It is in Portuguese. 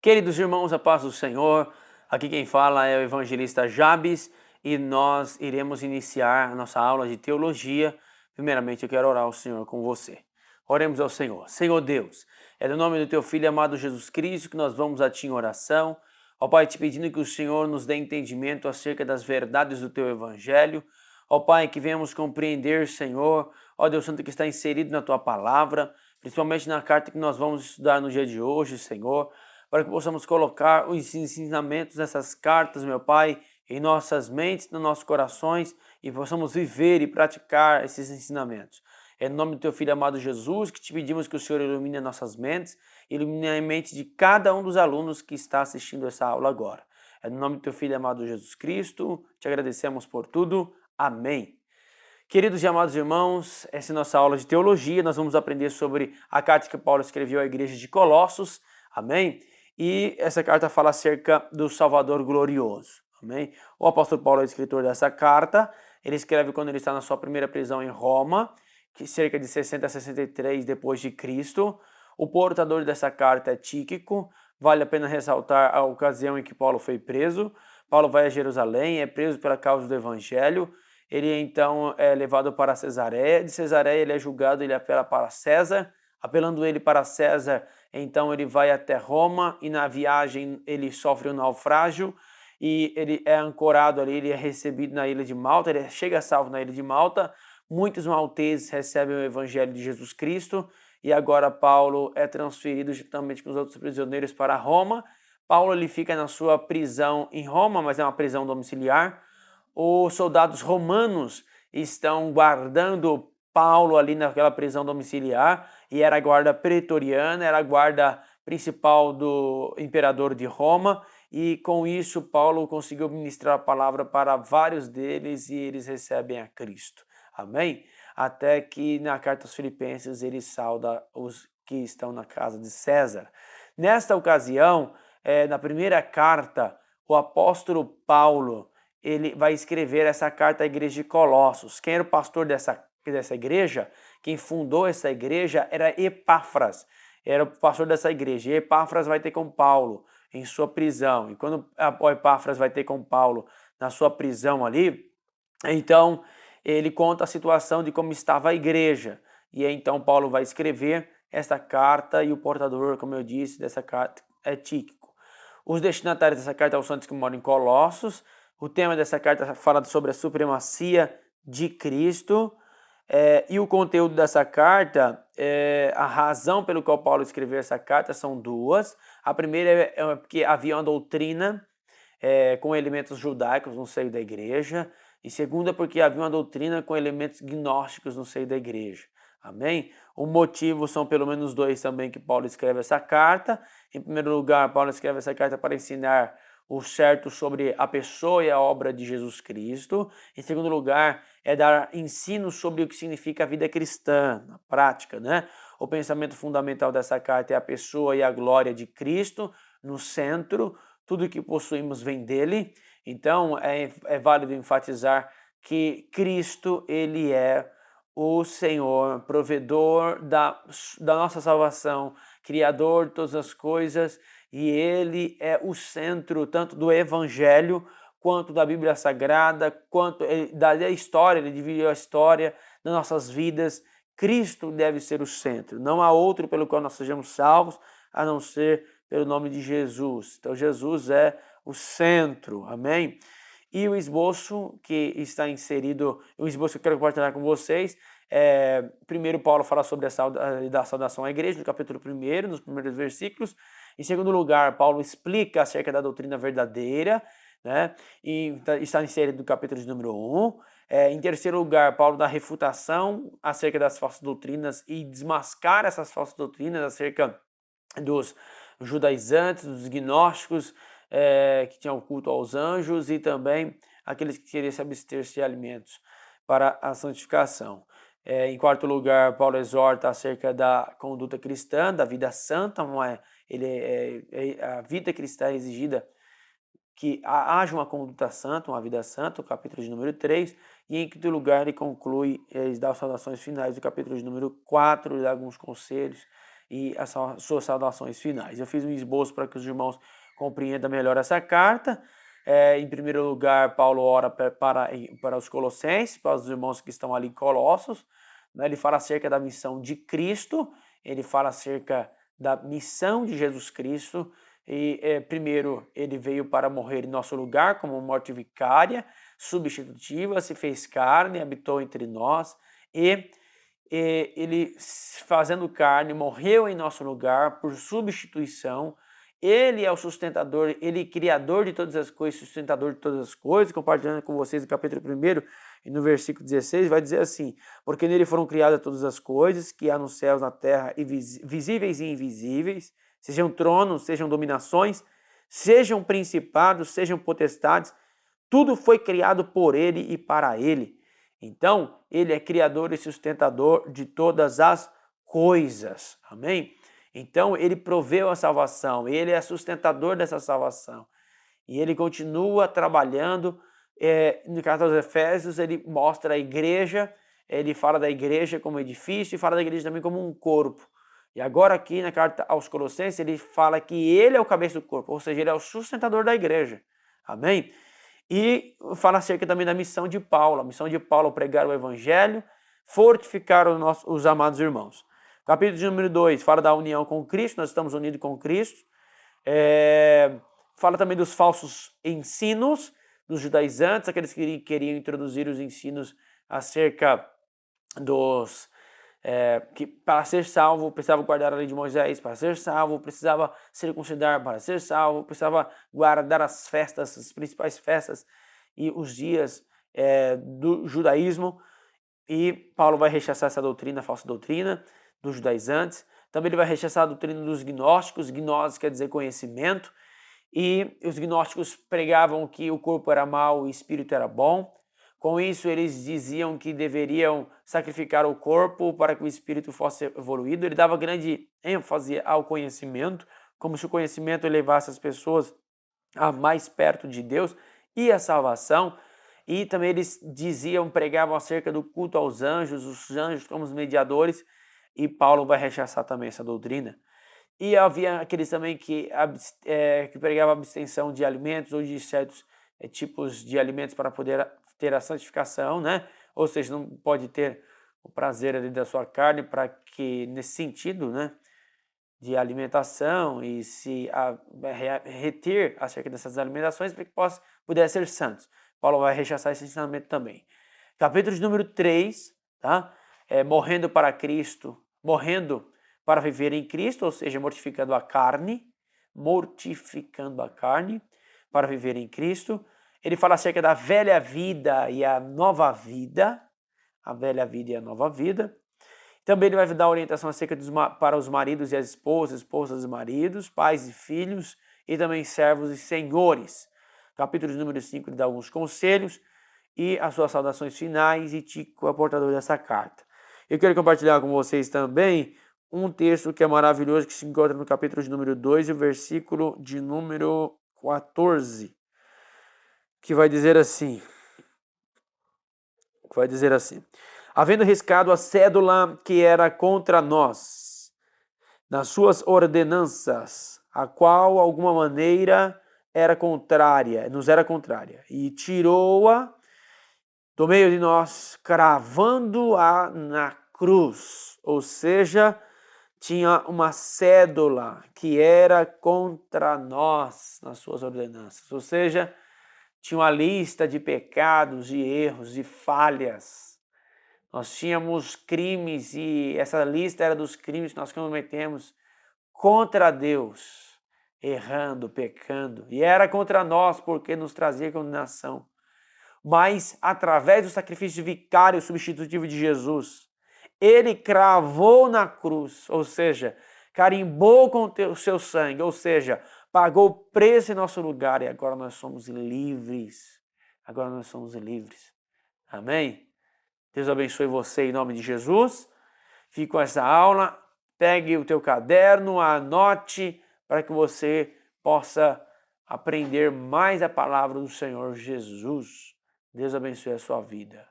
Queridos irmãos, a paz do Senhor, aqui quem fala é o evangelista Jabes e nós iremos iniciar a nossa aula de teologia. Primeiramente eu quero orar ao Senhor com você. Oremos ao Senhor. Senhor Deus, é no nome do teu Filho amado Jesus Cristo que nós vamos a ti em oração. Ó Pai, te pedindo que o Senhor nos dê entendimento acerca das verdades do teu evangelho. Ó Pai, que venhamos compreender, Senhor, ó Deus Santo, que está inserido na tua palavra, principalmente na carta que nós vamos estudar no dia de hoje, Senhor, para que possamos colocar os ensinamentos dessas cartas, meu Pai, em nossas mentes, nos nossos corações e possamos viver e praticar esses ensinamentos. É no nome do teu Filho amado Jesus que te pedimos que o Senhor ilumine nossas mentes, ilumine a mente de cada um dos alunos que está assistindo essa aula agora. É no nome do teu Filho amado Jesus Cristo, te agradecemos por tudo. Amém. Queridos e amados irmãos, essa é a nossa aula de teologia. Nós vamos aprender sobre a carta que Paulo escreveu à igreja de Colossos. Amém? E essa carta fala acerca do Salvador glorioso. Amém? O apóstolo Paulo é o escritor dessa carta. Ele escreve quando ele está na sua primeira prisão em Roma, que cerca de 60 a 63 depois de Cristo. O portador dessa carta é Tíquico. Vale a pena ressaltar a ocasião em que Paulo foi preso. Paulo vai a Jerusalém, é preso pela causa do evangelho. Ele então é levado para Cesareia. De Cesareia ele é julgado, ele apela para César. Apelando ele para César, então ele vai até Roma e na viagem ele sofre um naufrágio e ele é ancorado ali, ele é recebido na ilha de Malta, ele chega salvo na ilha de Malta. Muitos malteses recebem o evangelho de Jesus Cristo e agora Paulo é transferido juntamente com os outros prisioneiros para Roma. Paulo ele fica na sua prisão em Roma, mas é uma prisão domiciliar. Os soldados romanos estão guardando Paulo ali naquela prisão domiciliar e era a guarda pretoriana, era a guarda principal do imperador de Roma e com isso Paulo conseguiu ministrar a palavra para vários deles e eles recebem a Cristo. Amém? Até que na carta aos Filipenses ele sauda os que estão na casa de César. Nesta ocasião, na primeira carta, o apóstolo Paulo ele vai escrever essa carta à igreja de Colossos. Quem era o pastor dessa igreja? Quem fundou essa igreja era Epáfras, era o pastor dessa igreja. E Epáfras vai ter com Paulo em sua prisão. E quando o Epáfras vai ter com Paulo na sua prisão ali, então ele conta a situação de como estava a igreja. E então Paulo vai escrever essa carta e o portador, como eu disse, dessa carta é Tíquico. Os destinatários dessa carta são os santos que moram em Colossos. O tema dessa carta fala sobre a supremacia de Cristo. E o conteúdo dessa carta, a razão pelo qual Paulo escreveu essa carta são duas. A primeira é porque havia uma doutrina com elementos judaicos no seio da igreja. E segunda, porque havia uma doutrina com elementos gnósticos no seio da igreja. Amém? O motivo são pelo menos dois também que Paulo escreve essa carta. Em primeiro lugar, Paulo escreve essa carta para ensinar o certo sobre a pessoa e a obra de Jesus Cristo. Em segundo lugar, é dar ensino sobre o que significa a vida cristã, na prática, né? O pensamento fundamental dessa carta é a pessoa e a glória de Cristo no centro. Tudo que possuímos vem dele. Então, é válido enfatizar que Cristo, ele é o Senhor, provedor da nossa salvação, criador de todas as coisas, e ele é o centro tanto do Evangelho quanto da Bíblia Sagrada, quanto da história, ele dividiu a história das nossas vidas. Cristo deve ser o centro, não há outro pelo qual nós sejamos salvos, a não ser pelo nome de Jesus. Então Jesus é o centro, amém? E o esboço que está inserido, o esboço que eu quero compartilhar com vocês, primeiro Paulo fala sobre da saudação à igreja, no capítulo 1, nos primeiros versículos. Em segundo lugar, Paulo explica acerca da doutrina verdadeira, né? E está inserido no capítulo de número 1. Em terceiro lugar, Paulo dá refutação acerca das falsas doutrinas e desmascara essas falsas doutrinas acerca dos judaizantes, dos gnósticos, que tinham culto aos anjos e também aqueles que queriam se abster de alimentos para a santificação. Em quarto lugar, Paulo exorta acerca da conduta cristã, da vida santa, a vida cristã é exigida que haja uma conduta santa, uma vida santa, o capítulo de número 3, e em quinto lugar ele conclui, ele dá as saudações finais do capítulo de número 4, ele dá alguns conselhos e as suas saudações finais. Eu fiz um esboço para que os irmãos compreendam melhor essa carta. Em primeiro lugar, Paulo ora para os colossenses, para os irmãos que estão ali em Colossos. Né? Ele fala acerca da missão de Cristo, ele fala acerca da missão de Jesus Cristo. E primeiro, ele veio para morrer em nosso lugar como morte vicária, substitutiva, se fez carne, habitou entre nós e ele, fazendo carne, morreu em nosso lugar por substituição. Ele é o sustentador, ele é criador de todas as coisas, sustentador de todas as coisas. Compartilhando com vocês no capítulo 1 e no versículo 16, vai dizer assim: porque nele foram criadas todas as coisas que há nos céus, na terra, visíveis e invisíveis, sejam tronos, sejam dominações, sejam principados, sejam potestades, tudo foi criado por ele e para ele. Então, ele é criador e sustentador de todas as coisas. Amém? Então, ele proveu a salvação, ele é sustentador dessa salvação. E ele continua trabalhando. No carta aos Efésios, ele mostra a igreja, ele fala da igreja como edifício e fala da igreja também como um corpo. E agora aqui na carta aos Colossenses, ele fala que ele é o cabeça do corpo, ou seja, ele é o sustentador da igreja. Amém? E fala acerca também da missão de Paulo. A missão de Paulo é pregar o evangelho, fortificar os amados irmãos. Capítulo de número 2 fala da união com Cristo, nós estamos unidos com Cristo. Fala também dos falsos ensinos dos judaizantes, aqueles que queriam introduzir os ensinos acerca dos... que para ser salvo precisava guardar a lei de Moisés, para ser salvo precisava circuncidar, para ser salvo precisava guardar as festas, as principais festas e os dias do judaísmo. E Paulo vai rechaçar essa doutrina, a falsa doutrina dos judaizantes. Também ele vai rechaçar a doutrina dos gnósticos. Gnose quer dizer conhecimento. E os gnósticos pregavam que o corpo era mau, o espírito era bom. Com isso, eles diziam que deveriam sacrificar o corpo para que o espírito fosse evoluído. Ele dava grande ênfase ao conhecimento, como se o conhecimento levasse as pessoas a mais perto de Deus e a salvação. E também eles pregavam acerca do culto aos anjos, os anjos como os mediadores, e Paulo vai rechaçar também essa doutrina. E havia aqueles também que pregavam a abstenção de alimentos ou de certos tipos de alimentos para poder ter a santificação, né? Ou seja, não pode ter o prazer ali da sua carne para que, nesse sentido, né, de alimentação e se reter acerca dessas alimentações para que pudesse ser santos. Paulo vai rechaçar esse ensinamento também. Capítulo de número 3, tá? Morrendo para Cristo, morrendo para viver em Cristo, ou seja, mortificando a carne para viver em Cristo. Ele fala acerca da velha vida e a nova vida, Também ele vai dar orientação acerca para os maridos e as esposas e maridos, pais e filhos, e também servos e senhores. Capítulo de número 5, ele dá alguns conselhos e as suas saudações finais, e Tico é o portador dessa carta. Eu quero compartilhar com vocês também um texto que é maravilhoso, que se encontra no capítulo de número 2 e o versículo de número 14, que vai dizer assim, havendo riscado a cédula que era contra nós, nas suas ordenanças, a qual, alguma maneira, nos era contrária, e tirou-a do meio de nós, cravando-a na cruz. Ou seja, tinha uma cédula que era contra nós nas suas ordenanças. Ou seja, tinha uma lista de pecados, de erros, de falhas. Nós tínhamos crimes e essa lista era dos crimes que nós cometemos contra Deus, errando, pecando. E era contra nós porque nos trazia condenação. Mas através do sacrifício vicário substitutivo de Jesus, ele cravou na cruz, ou seja, carimbou com o seu sangue, ou seja, pagou o preço em nosso lugar e agora nós somos livres. Amém? Deus abençoe você em nome de Jesus. Fique com essa aula, pegue o teu caderno, anote para que você possa aprender mais a palavra do Senhor Jesus. Deus abençoe a sua vida.